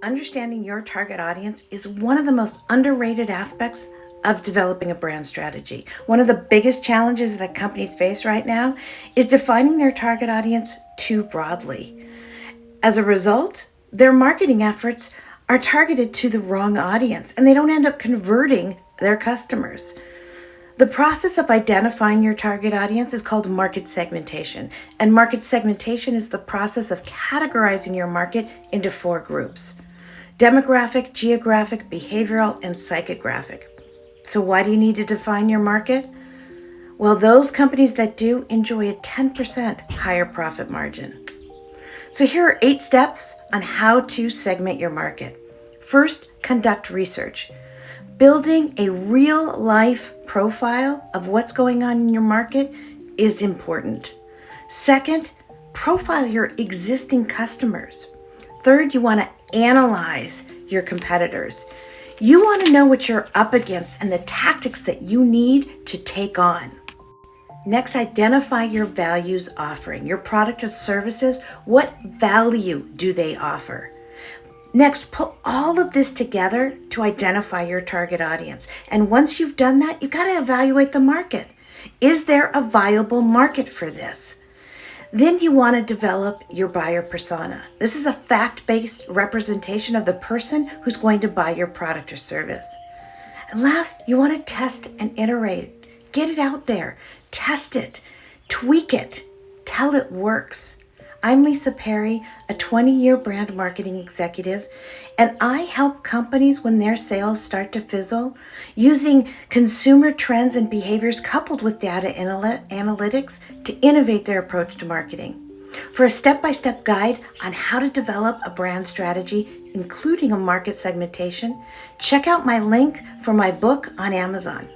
Understanding your target audience is one of the most underrated aspects of developing a brand strategy. One of the biggest challenges that companies face right now is defining their target audience too broadly. As a result, their marketing efforts are targeted to the wrong audience and they don't end up converting their customers. The process of identifying your target audience is called market segmentation. And market segmentation is the process of categorizing your market into 4 groups: demographic, geographic, behavioral, and psychographic. So why do you need to define your market? Well, those companies that do enjoy a 10% higher profit margin. So here are 8 steps on how to segment your market. First, conduct research. Building a real-life profile of what's going on in your market is important. Second, profile your existing customers. Third, you want to analyze your competitors. You want to know what you're up against and the tactics that you need to take on. Next, identify your values offering, your product or services. What value do they offer? Next, put all of this together to identify your target audience. And once you've done that, you've got to evaluate the market. Is there a viable market for this? Then you want to develop your buyer persona. This is a fact-based representation of the person who's going to buy your product or service. And last, you want to test and iterate. Get it out there. Test it. Tweak it. Till it works. I'm Lisa Perry, a 20-year brand marketing executive, and I help companies when their sales start to fizzle using consumer trends and behaviors coupled with data analytics to innovate their approach to marketing. For a step-by-step guide on how to develop a brand strategy, including a market segmentation, check out my link for my book on Amazon.